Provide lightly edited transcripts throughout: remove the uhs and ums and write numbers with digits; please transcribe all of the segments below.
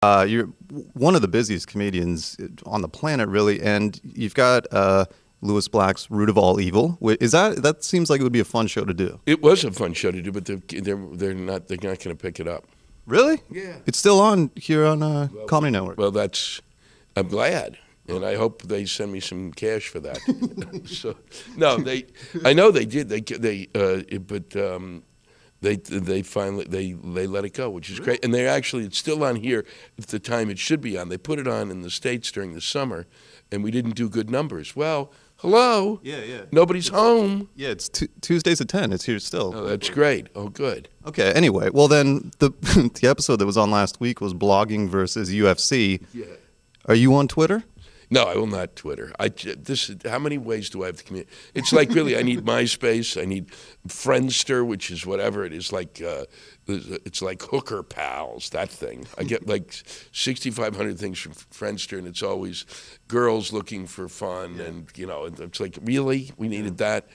You're one of the busiest comedians on the planet, really, and you've got Lewis Black's Root of All Evil. That seems like it would be a fun show to do. It was a fun show to do, but they're not going to pick it up. Really? Yeah. It's still on here on Comedy Network. Well, I'm glad, and I hope they send me some cash for that. So, no, I know they did. They finally let it go, which is great. And it's still on here at the time it should be on. They put it on in the States during the summer, and we didn't do good numbers. Well, hello. Yeah. Nobody's home. Yeah, it's Tuesdays at 10. It's here still. Oh, that's great. Oh, good. Okay. Anyway, well then the the episode that was on last week was blogging versus UFC. Yeah. Are you on Twitter? No, I will not Twitter. How many ways do I have to communicate? It's like, really, I need MySpace, I need Friendster, which is whatever it is, it's like Hooker Pals, that thing. I get like 6,500 things from Friendster, and it's always girls looking for fun, and it's like, really, we needed that.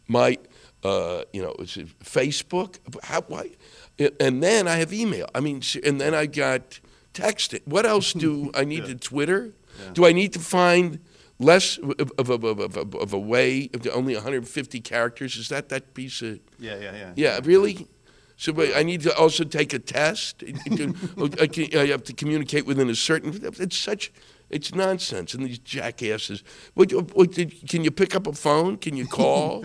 It's Facebook. Why? And then I have email. And then I got texting. What else do I need to Twitter? Yeah. Do I need to find less of a way, only 150 characters? Is that piece of... Yeah. Yeah, really? So I need to also take a test? I have to communicate within a certain... It's nonsense. And these jackasses... Can you pick up a phone? Can you call?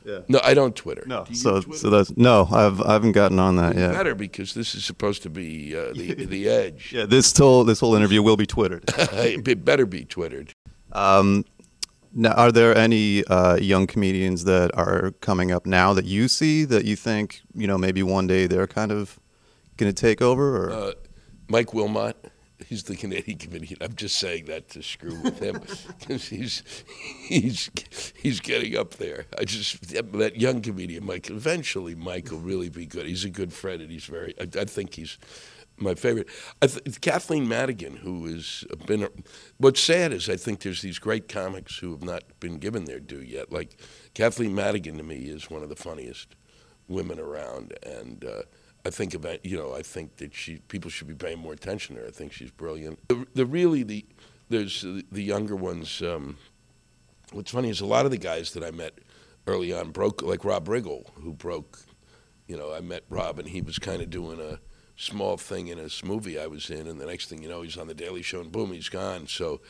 Yeah. No, I don't Twitter. No, so that's no. I haven't gotten on that yet. Better, because this is supposed to be the edge. Yeah, this whole interview will be Twittered. It better be Twittered. Now, are there any young comedians that are coming up now that you see that you think maybe one day they're kind of going to take over? Or Mike Wilmot. He's the Canadian comedian. I'm just saying that to screw with him because he's getting up there. That young comedian, Mike. Eventually, Mike will really be good. He's a good friend, and I think he's my favorite. Kathleen Madigan, who has been. What's sad is I think there's these great comics who have not been given their due yet. Like Kathleen Madigan to me is one of the funniest women around, and. I think that people should be paying more attention to her. I think she's brilliant. There's the younger ones. What's funny is a lot of the guys that I met early on broke, like Rob Riggle, who broke. I met Rob and he was kind of doing a small thing in a movie I was in, and the next thing you know, he's on the Daily Show, and boom, he's gone. So,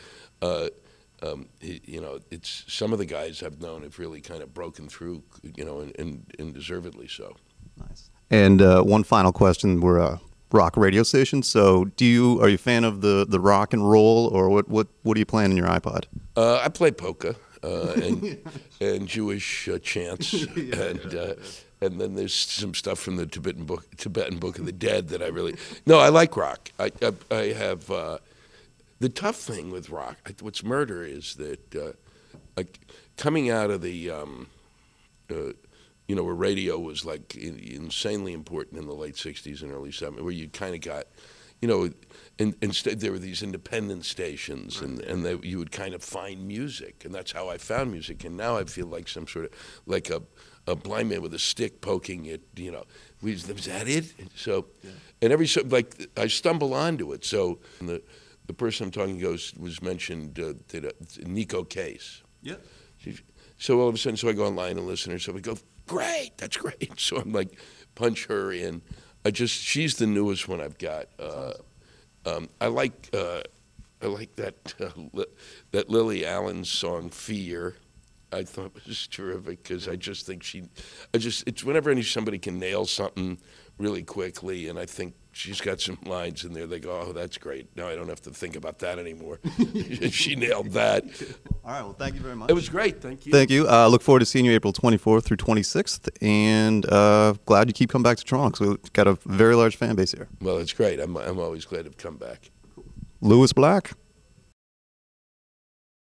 it's some of the guys I've known have really kind of broken through, and deservedly so. Nice. And one final question: we're a rock radio station, so are you a fan of the rock and roll, or what are you playing in your iPod? I play polka and Jewish chants, and then there's some stuff from the Tibetan Book of the Dead that I really. No, I like rock. I have the tough thing with rock. What's murder is that coming out of the. Where radio was like insanely important in the late 60s and early 70s, where you kind of got, instead there were these independent stations, right. and you would kind of find music, and that's how I found music. And now I feel like some sort of, like a blind man with a stick poking it, was that it? So, yeah. And I stumble onto it. So the person I'm talking was mentioned, Nico Case. Yeah. So all of a sudden, I go online and listen to her, so we go, great, that's great. So I'm like, punch her in. She's the newest one I've got. I like that Lily Allen song, Fear. I thought it was terrific because I just think it's whenever somebody can nail something really quickly, and I think she's got some lines in there. They go, oh, that's great. Now I don't have to think about that anymore. She nailed that. All right. Well, thank you very much. It was great. Thank you. Thank you. Look forward to seeing you April 24th through 26th, and glad you keep coming back to Toronto because we've got a very large fan base here. Well, it's great. I'm always glad to come back. Lewis Black.